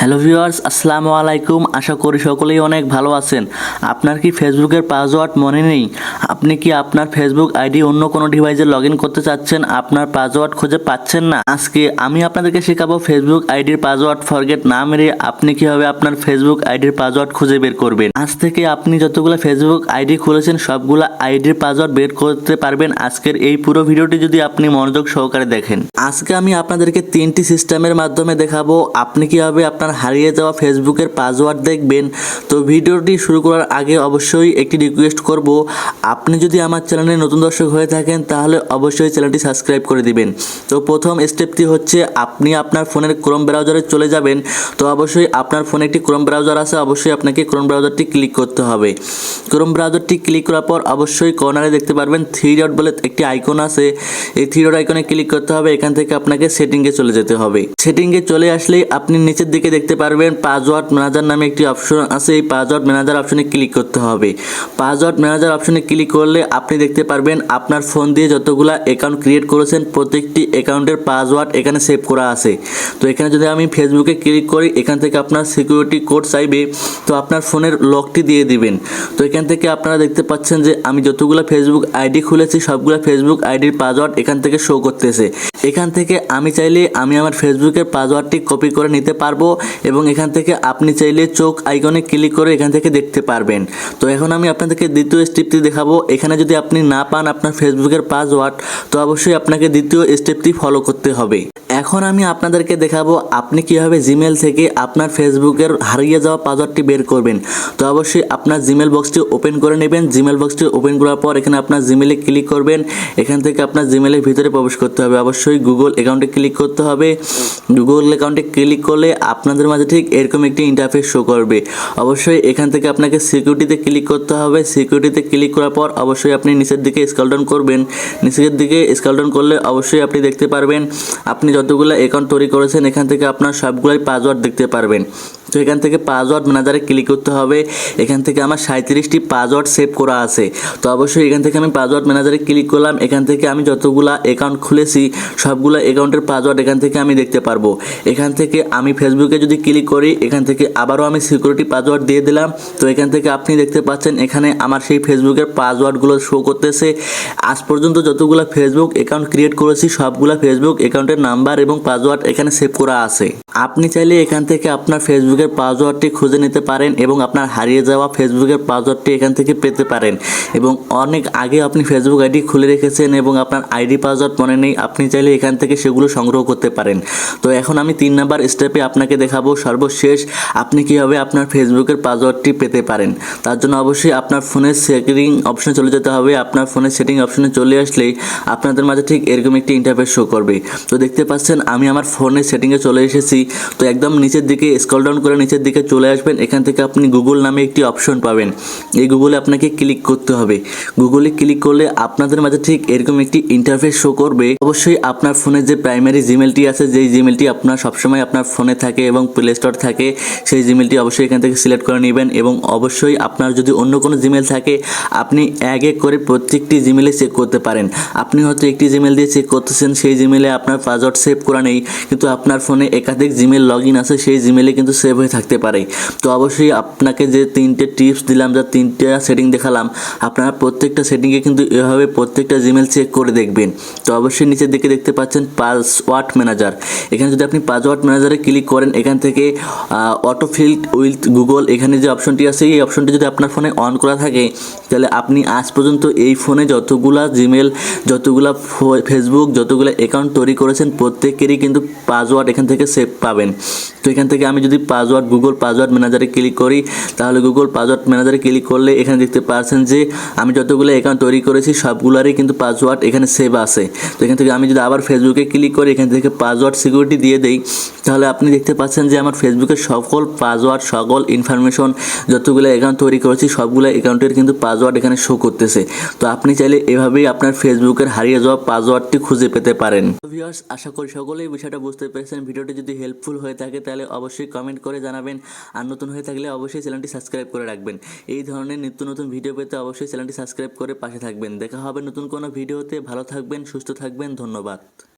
Hello viewers, আসসালামু আলাইকুম। আশা করি সকলেই অনেক ভালো আছেন। আপনার কি ফেসবুকের পাসওয়ার্ড মনে নেই? আপনি কি আপনার ফেসবুক আইডি অন্য কোনো ডিভাইসে লগ ইন করতে চাচ্ছেন, আপনার পাসওয়ার্ড খুঁজে পাচ্ছেন না? আজকে আমি আপনাদেরকে শেখাবো ফেসবুক আইডির পাসওয়ার্ড ফরগেট না মেরে আপনি কিভাবে আপনার ফেসবুক আইডির পাসওয়ার্ড খুঁজে বের করবেন। আজ থেকে আপনি যতগুলো ফেসবুক আইডি খুলেছেন সবগুলো আইডির পাসওয়ার্ড বের করতে পারবেন আজকের এই পুরো ভিডিওটি যদি আপনি মনোযোগ সহকারে দেখেন। আজকে আমি আপনাদেরকে 3টি সিস্টেমের মাধ্যমে দেখাবো আপনি কিভাবে আপনার হারিয়ে যাওয়া ফেসবুকের পাসওয়ার্ড দেখবেন। তো ভিডিওটি শুরু করার আগে অবশ্যই একটি রিকোয়েস্ট করব, আপনি যদি আমার চ্যানেলে নতুন দর্শক হয়ে থাকেন তাহলে অবশ্যই চ্যানেলটি সাবস্ক্রাইব করে দিবেন। তো প্রথম স্টেপটি হচ্ছে আপনি আপনার ফোনের ক্রোম ব্রাউজারে চলে যাবেন। তো অবশ্যই আপনার ফোনে একটি ক্রোম ব্রাউজার আছে, অবশ্যই আপনাকে ক্রোম ব্রাউজারটি ক্লিক করতে হবে। ক্রোম ব্রাউজারটি ক্লিক করার পর অবশ্যই কর্নারে দেখতে পারবেন 3 ডট বলে একটি আইকন আছে। এই 3 ডট আইকনে ক্লিক করতে হবে। এখান থেকে আপনাকে সেটিংয়ে চলে যেতে হবে। সেটিংয়ে চলে আসলেই আপনি নিচের দিকে দেখতে পারবেন পাসওয়ার্ড ম্যানেজার নামে একটি অপশন আছে। এই পাসওয়ার্ড ম্যানেজার অপশনে ক্লিক করতে হবে। পাসওয়ার্ড ম্যানেজার অপশনে ক্লিক করলে আপনি দেখতে পারবেন আপনার ফোন দিয়ে যতগুলা অ্যাকাউন্ট ক্রিয়েট করেছেন প্রত্যেকটি অ্যাকাউন্টের পাসওয়ার্ড এখানে সেভ করা আছে। তো এখানে যদি আমি ফেসবুকে ক্লিক করি, এখান থেকে আপনার সিকিউরিটি কোড চাইবে, তো আপনার ফোনের লকটি দিয়ে দিবেন। তো এখান থেকে আপনারা দেখতে পাচ্ছেন যে আমি যতগুলো ফেসবুক আইডি খুলেছি সবগুলো ফেসবুক আইডির পাসওয়ার্ড এখান থেকে শো করতেছে। এখান থেকে আমি চাইলে আমি আমার ফেসবুকের পাসওয়ার্ডটি কপি করে নিতে পারবো এবং এখান থেকে আপনি চাইলে চোখ আইকনে ক্লিক করে এখান থেকে দেখতে পারবেন। তো এখন আমি আপনাদেরকে দ্বিতীয় স্টেপটি দেখাবো। এখানে যদি আপনি না পান আপনার ফেসবুকের পাসওয়ার্ড, তো অবশ্যই আপনাকে দ্বিতীয় স্টেপটি ফলো করতে হবে। এখন আমি আপনাদেরকে দেখাবো আপনি কিভাবে জিমেল থেকে আপনার ফেসবুকের হারিয়ে যাওয়া পাসওয়ার্ডটি বের করবেন। তো অবশ্যই আপনার জিমেল বক্সটি ওপেন করে নেবেন। জিমেল বক্সটি ওপেন করার পর এখানে আপনার জিমেলে ক্লিক করবেন। এখান থেকে আপনার জিমেলের ভিতরে প্রবেশ করতে হবে। অবশ্যই গুগল অ্যাকাউন্টে ক্লিক করতে হবে। গুগল অ্যাকাউন্টে ক্লিক করলে আপনাদের মাঝে ঠিক এরকম একটি ইন্টারফেস শো করবে। অবশ্যই এখান থেকে আপনাকে সিকিউরিটিতে ক্লিক করতে হবে। সিকিউরিটিতে ক্লিক করার পর অবশ্যই আপনি নিচের দিকে স্ক্রল ডাউন করবেন। নিচের দিকে স্ক্রল ডাউন করলে অবশ্যই আপনি দেখতে পারবেন আপনি যতগুলো অ্যাকাউন্ট তৈরি করেছেন এখান থেকে আপনার সবগুলাই পাসওয়ার্ড দেখতে পারবেন। তো এখান থেকে পাসওয়ার্ড ম্যানেজারে ক্লিক করতে হবে। এখান থেকে আমার 37টি পাসওয়ার্ড সেভ করা আছে। তো অবশ্যই এখান থেকে আমি পাসওয়ার্ড ম্যানেজারে ক্লিক করলাম। এখান থেকে আমি যতগুলা অ্যাকাউন্ট খুলেছি সবগুলো অ্যাকাউন্টের পাসওয়ার্ড এখান থেকে আমি দেখতে পারবো। এখান থেকে আমি ফেসবুকে যদি ক্লিক করি এখান থেকে আবারও আমি সিকিউরিটি পাসওয়ার্ড দিয়ে দিলাম। তো এখান থেকে আপনি দেখতে পাচ্ছেন এখানে আমার সেই ফেসবুকের পাসওয়ার্ডগুলো শো করতেছে। আজ পর্যন্ত যতগুলো ফেসবুক অ্যাকাউন্ট ক্রিয়েট করেছি সবগুলো ফেসবুক অ্যাকাউন্টের নাম্বার এবং পাসওয়ার্ড এখানে সেভ করা আছে। আপনি চাইলে এখান থেকে আপনার ফেসবুকের পাসওয়ার্ডটি খুঁজে নিতে পারেন এবং আপনার হারিয়ে যাওয়া ফেসবুকের পাসওয়ার্ডটি এখান থেকে পেতে পারেন। এবং অনেক আগে আপনি ফেসবুক আইডি খুলে রেখেছেন এবং আপনার আইডি পাসওয়ার্ড মনে নেই, আপনি চাইলে এখান থেকে সেগুলো সংগ্রহ করতে পারেন। তো এখন আমি 3 নাম্বার স্টেপে আপনাকে দেখাবো সর্বশেষ আপনি কীভাবে আপনার ফেসবুকের পাসওয়ার্ডটি পেতে পারেন। তার জন্য অবশ্যই আপনার ফোনের সেটিং অপশনে চলে যেতে হবে। আপনার ফোনের সেটিং অপশনে চলে আসলেই আপনাদের মাঝে ঠিক এরকম একটি ইন্টারফেস শো করবে। তো দেখতে পাচ্ছেন আমি আমার ফোনের সেটিংয়ে চলে এসেছি। তো একদম নিচের দিকে স্ক্রল ডাউন করে নিচের দিকে চলে আসবেন। এখান থেকে আপনি গুগল নামে একটি অপশন পাবেন। এই গুগলে আপনাকে ক্লিক করতে হবে। গুগলে ক্লিক করলে আপনাদের মাঝে ঠিক এরকম একটি ইন্টারফেস শো করবে। অবশ্যই আপনার ফোনে যে প্রাইমারি জিমেলটি আছে, যেই জিমেলটি আপনার সবসময় আপনার ফোনে থাকে এবং প্লে স্টোর থাকে, সেই জিমেলটি অবশ্যই এখান থেকে সিলেক্ট করে নেবেন। এবং অবশ্যই আপনার যদি অন্য কোনো জিমেল থাকে আপনি এক এক করে প্রত্যেকটি জিমেলে চেক করতে পারেন। আপনি হয়তো একটি জিমেল দিয়ে চেক করতেছেন, সেই জিমেলে আপনার পাসওয়ার্ড সেভ করা নেই, কিন্তু আপনার ফোনে একাধিক জিমেল লগ ইন আছে, সেই জিমেলে কিন্তু সেভ হয়ে থাকতে পারে। তো অবশ্যই আপনাকে যে 3টে টিপস দিলাম, যা 3টা সেটিং দেখালাম, আপনারা প্রত্যেকটা সেটিংয়ে কিন্তু এভাবে প্রত্যেকটা জিমেল চেক করে দেখবেন। তো অবশ্যই নিচের দিকে দেখতে পাচ্ছেন পাসওয়ার্ড ম্যানেজার। এখানে যদি আপনি পাসওয়ার্ড ম্যানেজারে ক্লিক করেন এখান থেকে অটো ফিল্ড উইথ গুগল এখানে যে অপশনটি আছে এই অপশনটি যদি আপনার ফোনে অন করা থাকে তাহলে আপনি আজ পর্যন্ত এই ফোনে যতগুলা জিমেল, যতগুলা ফেসবুক, যতগুলো অ্যাকাউন্ট তৈরি করেছেন প্রত্যেকেরই কিন্তু পাসওয়ার্ড এখান থেকে সেভ পাবেন। তো এখান থেকে আমি যদি পাসওয়ার্ড গুগল পাসওয়ার্ড ম্যানেজারে ক্লিক করি তাহলে গুগল পাসওয়ার্ড ম্যানেজারে ক্লিক করলে এখানে দেখতে পাচ্ছেন যে আমি যতগুলো অ্যাকাউন্ট তৈরি করেছি সবগুলোরই কিন্তু পাসওয়ার্ড এখানে সেভ আছে। তো এখান থেকে আমি যদি আবার ফেসবুকে ক্লিক করি এখান থেকে পাসওয়ার্ড সিকিউরিটি দিয়ে দেই তাহলে আপনি দেখতে পাচ্ছেন যে আমার ফেসবুকের সকল পাসওয়ার্ড, সকল ইনফরমেশন যতগুলো অ্যাকাউন্ট তৈরি করেছি সবগুলো অ্যাকাউন্টের কিন্তু পাসওয়ার্ড এখানে শো করতেছে। তো আপনি চাইলে এভাবেই আপনার ফেসবুকের হারিয়ে যাওয়া পাসওয়ার্ডটি খুঁজে পেতে পারেন। ভিউয়ার্স, আশা করি সকলেই বিষয়টা বুঝতে পেরেছেন। ভিডিওটি যদি হেল্পফুল হয়ে থাকে তাহলে অবশ্যই কমেন্ট করে জানাবেন। আর নতুন হয়ে থাকলে অবশ্যই চ্যানেলটি সাবস্ক্রাইব করে রাখবেন। এই ধরনের নিত্য নতুন ভিডিও পেতে অবশ্যই চ্যানেলটি সাবস্ক্রাইব করে পাশে থাকবেন। দেখা হবে নতুন কোনো ভিডিওতে। ভালো থাকবেন, সুস্থ থাকবেন। ধন্যবাদ।